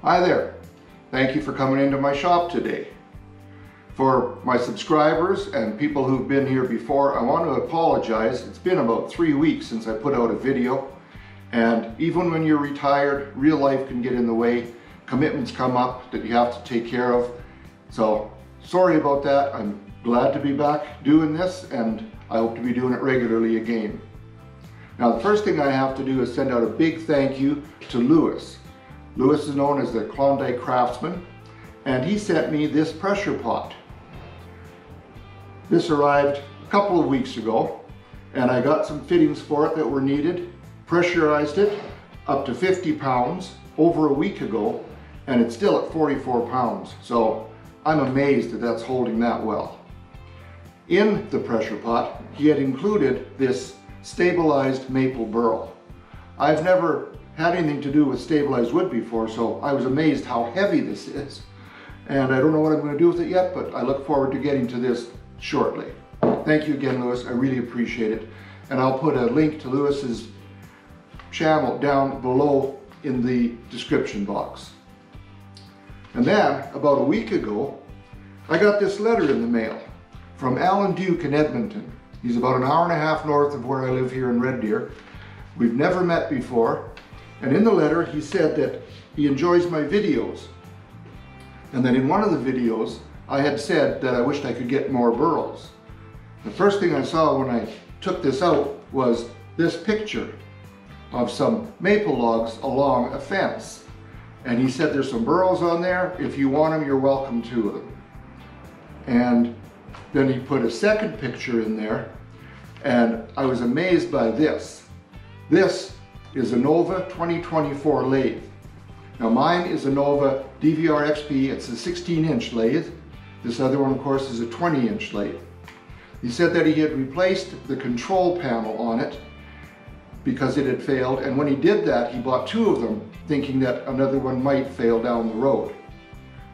Hi there. Thank you for coming into my shop today. For my subscribers and people who've been here before, I want to apologize. It's been about 3 weeks since I put out a video, and even when you're retired, real life can get in the way. Commitments come up that you have to take care of. So sorry about that. I'm glad to be back doing this, and I hope to be doing it regularly again. Now, the first thing I have to do is send out a big thank you to Lewis. Lewis is known as the Klondike Craftsman, and he sent me this pressure pot. This arrived a couple of weeks ago, and I got some fittings for it that were needed, pressurized it up to 50 pounds over a week ago, and it's still at 44 pounds. So I'm amazed that that's holding that well. In the pressure pot, he had included this stabilized maple burl. I've never had anything to do with stabilized wood before, so I was amazed how heavy this is. And I don't know what I'm going to do with it yet, but I look forward to getting to this shortly. Thank you again, Lewis. I really appreciate it. And I'll put a link to Lewis's channel down below in the description box. And then, about a week ago, I got this letter in the mail from Alan Duke in Edmonton. He's about an hour and a half north of where I live here in Red Deer. We've never met before. And in the letter, he said that he enjoys my videos. And then in one of the videos, I had said that I wished I could get more burls. The first thing I saw when I took this out was this picture of some maple logs along a fence. And he said there's some burls on there. If you want them, you're welcome to them. And then he put a second picture in there, and I was amazed by this. This is a Nova 2024 lathe. Now mine is a Nova DVR XP. It's a 16-inch lathe. This other one, of course, is a 20-inch lathe. He said that he had replaced the control panel on it because it had failed, and when he did that, he bought 2 of them, thinking that another one might fail down the road.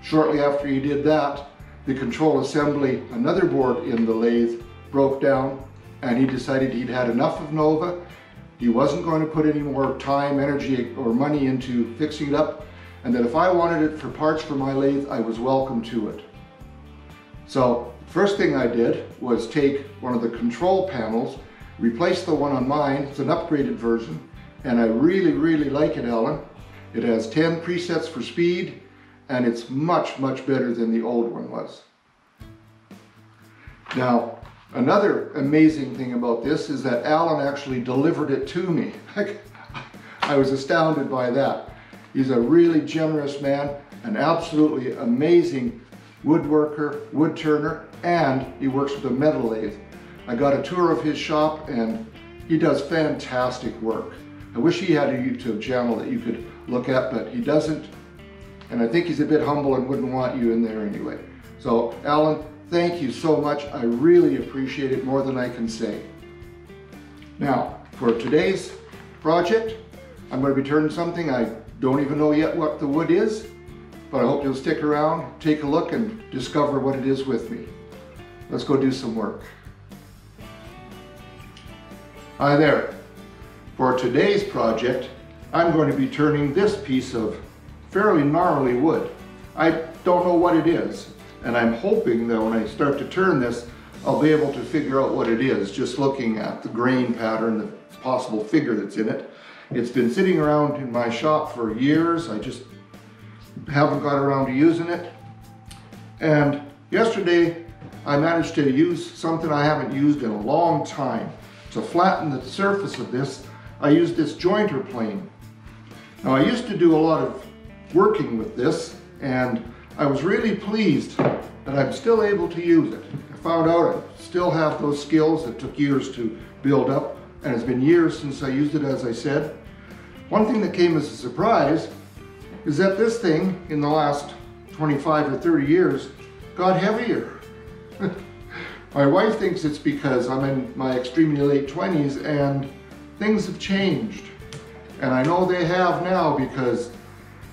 Shortly after he did that, the control assembly, another board in the lathe, broke down, and he decided he'd had enough of Nova. He wasn't going to put any more time, energy, or money into fixing it up, and that if I wanted it for parts for my lathe, I was welcome to it. So, first thing I did was take one of the control panels, replace the one on mine. It's an upgraded version, and I really, really like it, Alan. It has 10 presets for speed, and it's much, much better than the old one was. Now, another amazing thing about this is that Alan actually delivered it to me. I was astounded by that. He's a really generous man, an absolutely amazing woodworker, wood turner, and he works with a metal lathe. I got a tour of his shop, and he does fantastic work. I wish he had a YouTube channel that you could look at, but he doesn't. And I think he's a bit humble and wouldn't want you in there anyway. So, Alan, thank you so much. I really appreciate it more than I can say. Now, for today's project, I'm going to be turning something. I don't even know yet what the wood is, but I hope you'll stick around, take a look, and discover what it is with me. Let's go do some work. Hi there. For today's project, I'm going to be turning this piece of fairly gnarly wood. I don't know what it is, and I'm hoping that when I start to turn this, I'll be able to figure out what it is, just looking at the grain pattern, the possible figure that's in it. It's been sitting around in my shop for years. I just haven't got around to using it. And yesterday, I managed to use something I haven't used in a long time. To flatten the surface of this, I used this jointer plane. Now, I used to do a lot of working with this, and I was really pleased that I'm still able to use it. I found out I still have those skills that took years to build up, and it's been years since I used it, as I said. One thing that came as a surprise is that this thing, in the last 25 or 30 years, got heavier. My wife thinks it's because I'm in my extremely late 20s and things have changed. And I know they have now, because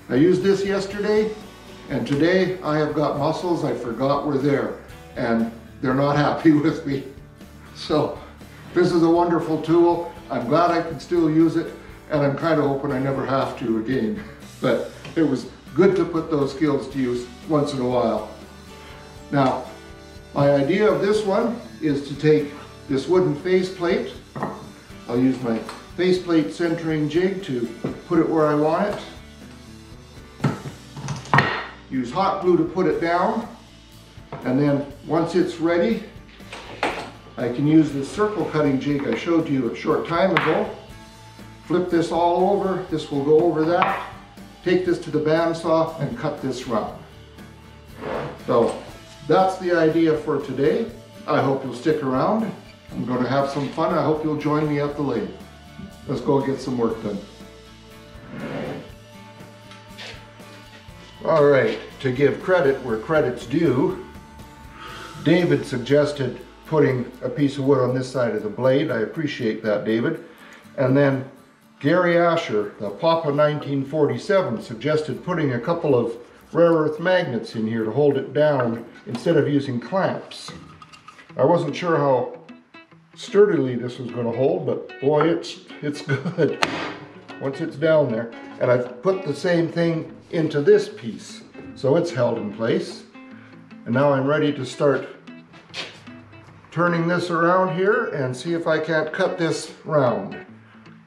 I used this yesterday, and today I have got muscles I forgot were there, and they're not happy with me. So this is a wonderful tool. I'm glad I can still use it, and I'm kind of hoping I never have to again. But it was good to put those skills to use once in a while. Now, my idea of this one is to take this wooden faceplate. I'll use my faceplate centering jig to put it where I want it. Use hot glue to put it down. And then once it's ready, I can use this circle cutting jig I showed you a short time ago. Flip this all over. This will go over that. Take this to the bandsaw and cut this round. So that's the idea for today. I hope you'll stick around. I'm going to have some fun. I hope you'll join me at the lathe. Let's go get some work done. All right, to give credit where credit's due, David suggested putting a piece of wood on this side of the blade. I appreciate that, David. And then Gary Asher, the Papa 1947, suggested putting a couple of rare earth magnets in here to hold it down instead of using clamps. I wasn't sure how sturdily this was going to hold, but boy, it's good once it's down there. And I've put the same thing into this piece, so it's held in place. And now I'm ready to start turning this around here and see if I can't cut this round.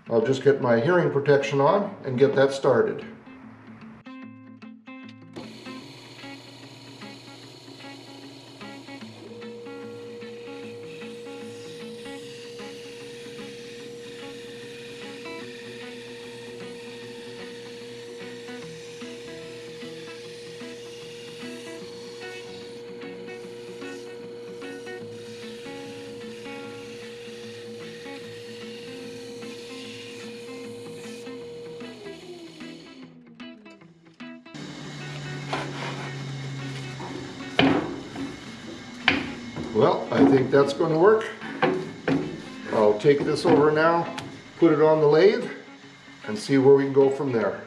I'll just get my hearing protection on and get that started. Well, I think that's going to work. I'll take this over now, put it on the lathe, and see where we can go from there.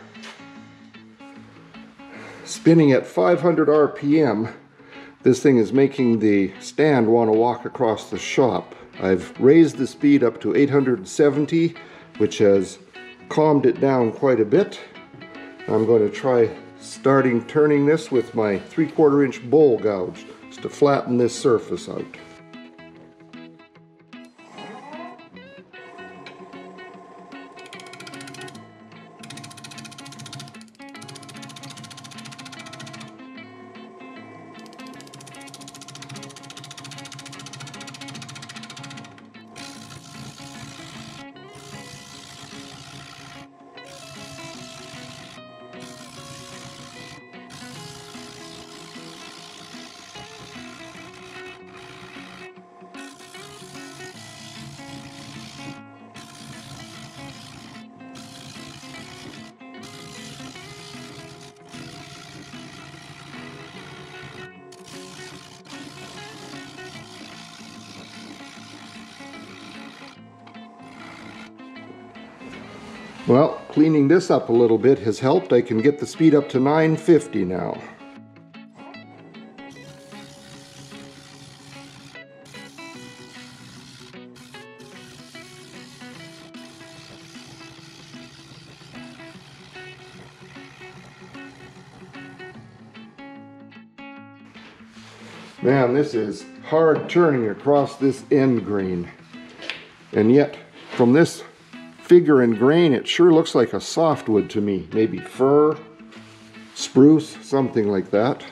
Spinning at 500 RPM, this thing is making the stand want to walk across the shop. I've raised the speed up to 870, which has calmed it down quite a bit. I'm going to try turning this with my 3/4 inch bowl gouge to flatten this surface out. Well, cleaning this up a little bit has helped. I can get the speed up to 950 now. Man, this is hard turning across this end grain. And yet, from this figure and grain, it sure looks like a softwood to me. Maybe fir, spruce, something like that.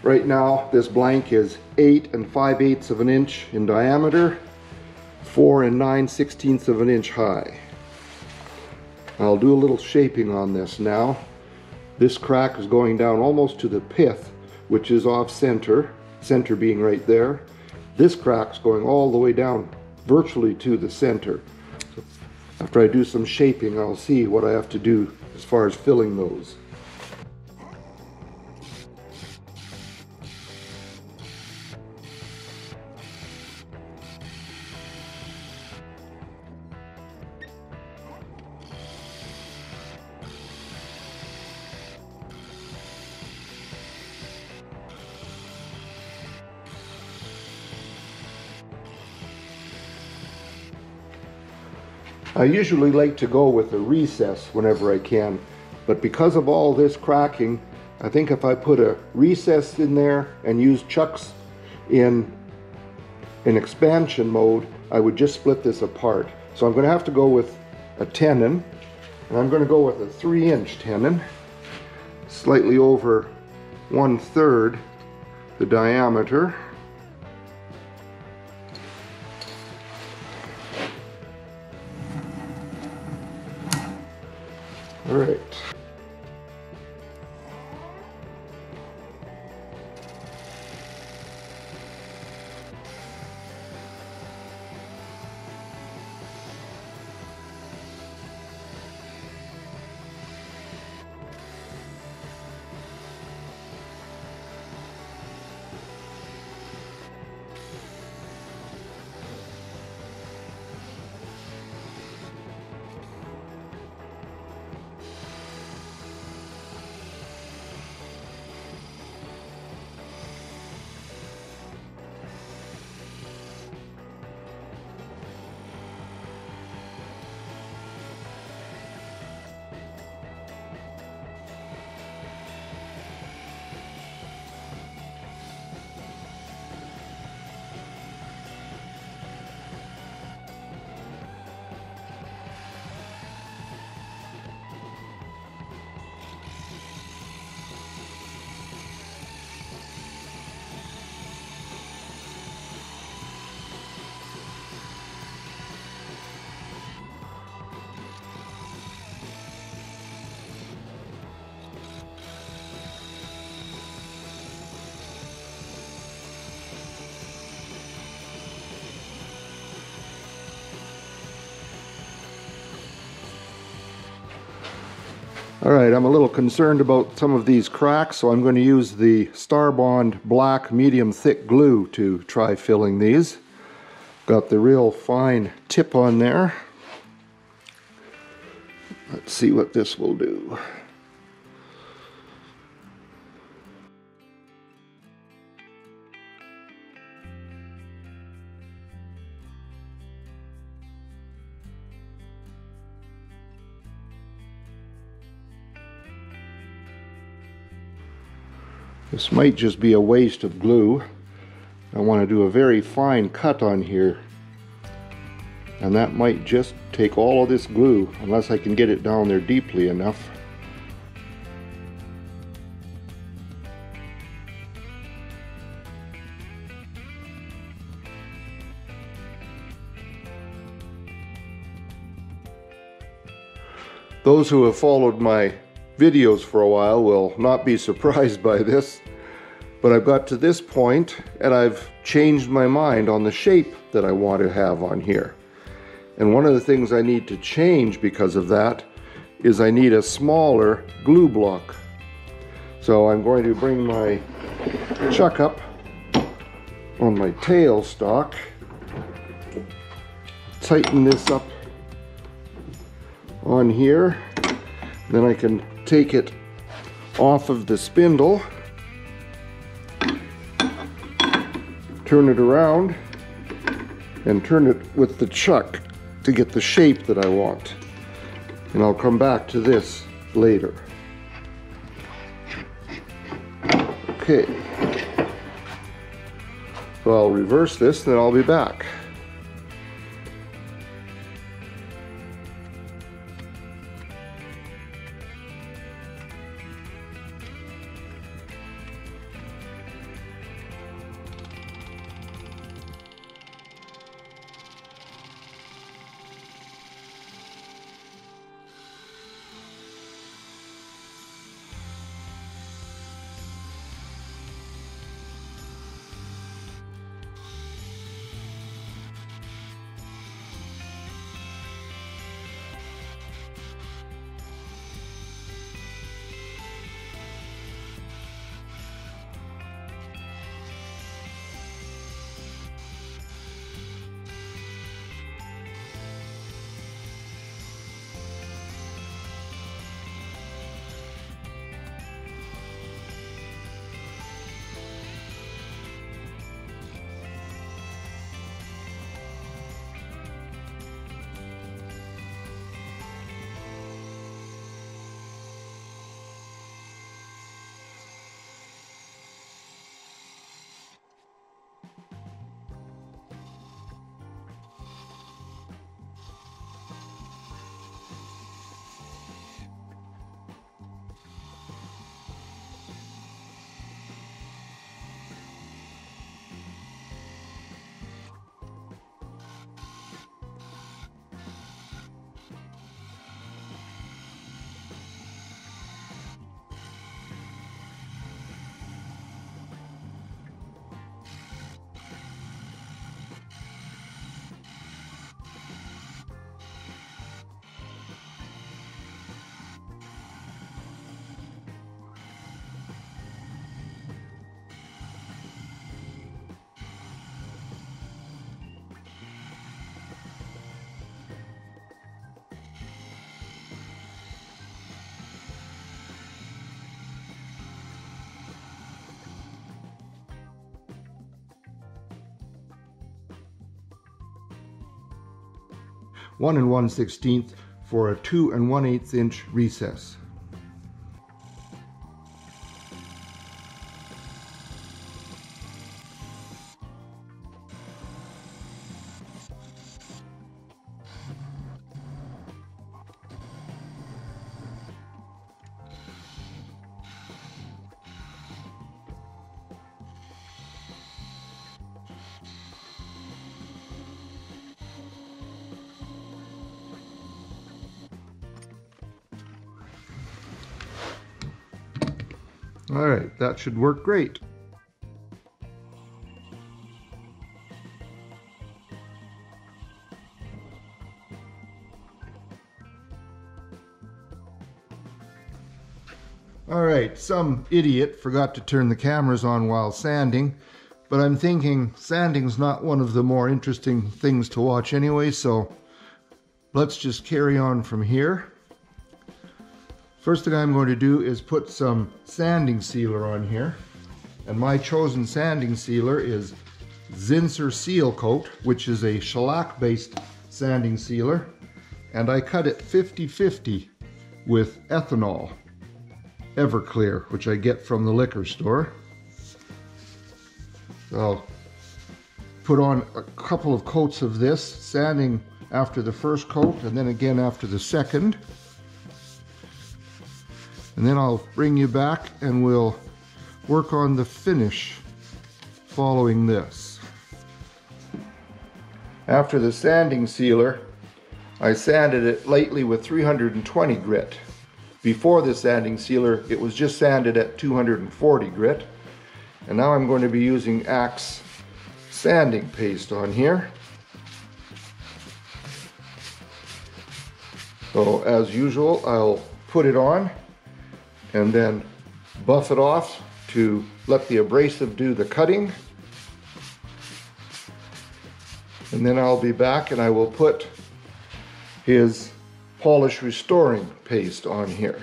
Right now, this blank is 8 5/8 of an inch in diameter, 4 9/16 of an inch high. I'll do a little shaping on this now. This crack is going down almost to the pith, which is off center, center being right there. This crack's going all the way down virtually to the center. So After I do some shaping, I'll see what I have to do as far as filling those. I usually like to go with a recess whenever I can, but because of all this cracking, I think if I put a recess in there and use chucks in expansion mode, I would just split this apart. So I'm going to have to go with a tenon, and I'm going to go with a 3-inch tenon, slightly over 1/3 the diameter. All right. Alright, I'm a little concerned about some of these cracks, so I'm going to use the Starbond black medium thick glue to try filling these. Got the real fine tip on there. Let's see what this will do. This might just be a waste of glue. I want to do a very fine cut on here, and that might just take all of this glue unless I can get it down there deeply enough. Those who have followed my videos for a while will not be surprised by this, but I've got to this point and I've changed my mind on the shape that I want to have on here. And one of the things I need to change because of that is I need a smaller glue block. So I'm going to bring my chuck up on my tail stock, tighten this up on here, then I can take it off of the spindle, turn it around, and turn it with the chuck to get the shape that I want. And I'll come back to this later. Okay. So I'll reverse this, then I'll be back. 1 1/16 for a 2 1/8 inch recess. All right, that should work great. All right, some idiot forgot to turn the cameras on while sanding, but I'm thinking sanding's not one of the more interesting things to watch anyway, so let's just carry on from here. First thing I'm going to do is put some sanding sealer on here. And my chosen sanding sealer is Zinsser Seal Coat, which is a shellac-based sanding sealer. And I cut it 50-50 with ethanol, Everclear, which I get from the liquor store. So I'll put on a couple of coats of this, sanding after the first coat and then again after the second. And then I'll bring you back and we'll work on the finish following this. After the sanding sealer, I sanded it lightly with 320 grit. Before the sanding sealer, it was just sanded at 240 grit. And now I'm going to be using Axe sanding paste on here. So as usual, I'll put it on and then buff it off to let the abrasive do the cutting. And then I'll be back and I will put his polish restoring paste on here.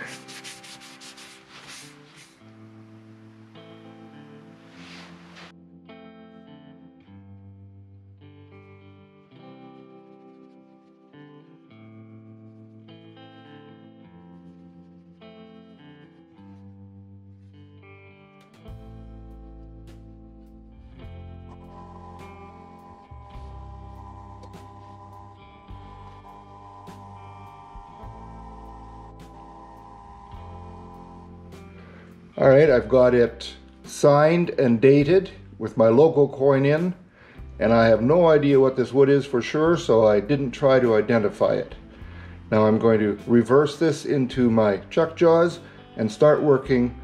All right, I've got it signed and dated with my logo coin in, and I have no idea what this wood is for sure, so I didn't try to identify it. Now I'm going to reverse this into my chuck jaws and start working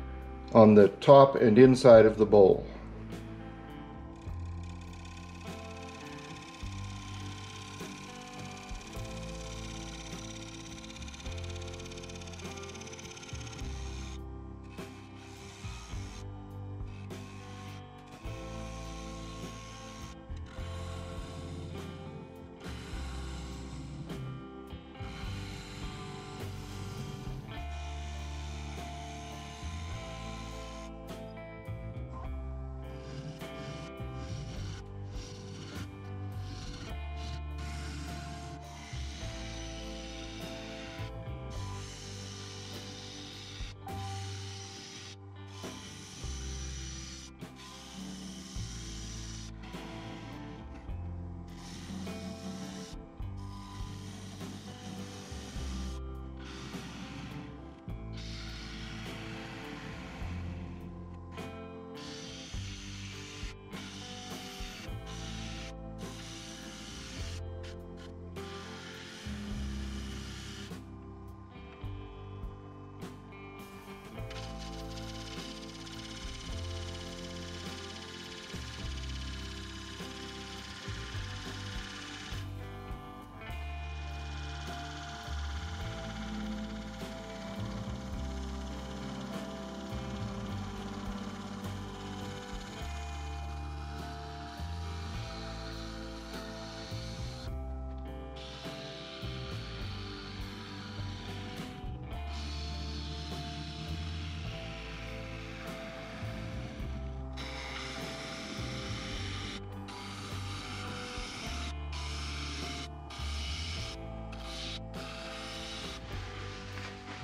on the top and inside of the bowl.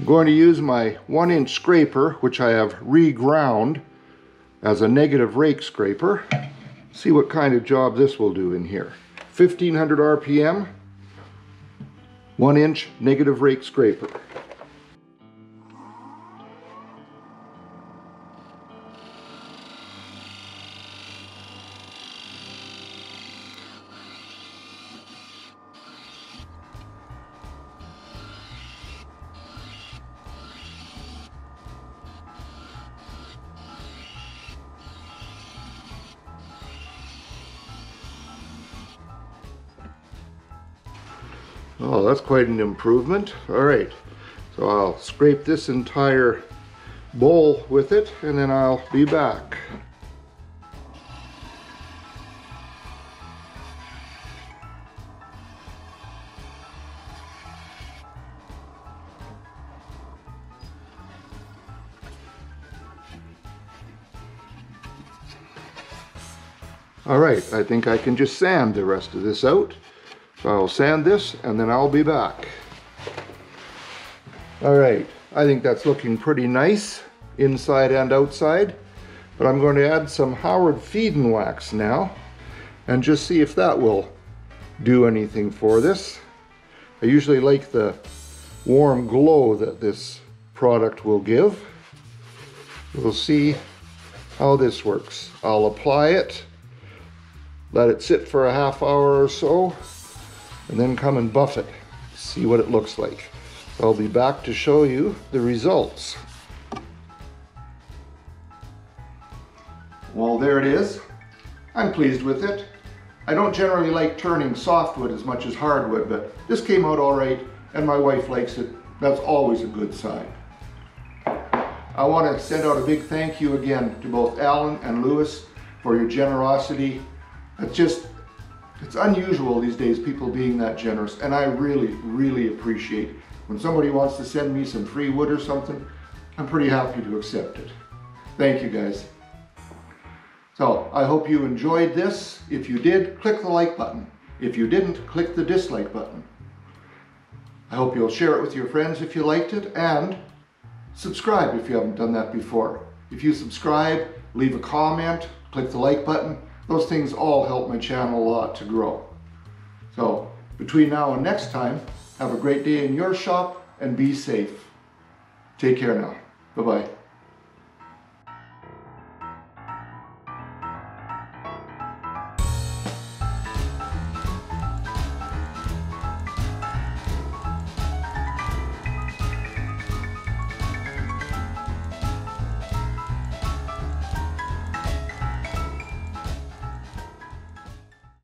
I'm going to use my 1-inch scraper, which I have reground as a negative rake scraper. See what kind of job this will do in here. 1500 RPM, 1-inch negative rake scraper. Oh, that's quite an improvement. All right, so I'll scrape this entire bowl with it and then I'll be back. All right, I think I can just sand the rest of this out. So I'll sand this and then I'll be back. All right, I think that's looking pretty nice inside and outside, but I'm going to add some Howard feed and wax now and just see if that will do anything for this. I usually like the warm glow that this product will give. We'll see how this works. I'll apply it, let it sit for a half hour or so, and then come and buff it, see what it looks like. I'll be back to show you the results. Well, there it is. I'm pleased with it. I don't generally like turning softwood as much as hardwood, but this came out all right, and my wife likes it. That's always a good sign. I want to send out a big thank you again to both Alan and Lewis for your generosity. It's unusual these days, people being that generous, and I really appreciate it. When somebody wants to send me some free wood or something, I'm pretty happy to accept it. Thank you guys. So I hope you enjoyed this. If you did, click the like button. If you didn't, click the dislike button. I hope you'll share it with your friends if you liked it, and subscribe if you haven't done that before. If you subscribe, leave a comment, click the like button, those things all help my channel a lot to grow. So between now and next time, have a great day in your shop and be safe. Take care now. Bye-bye.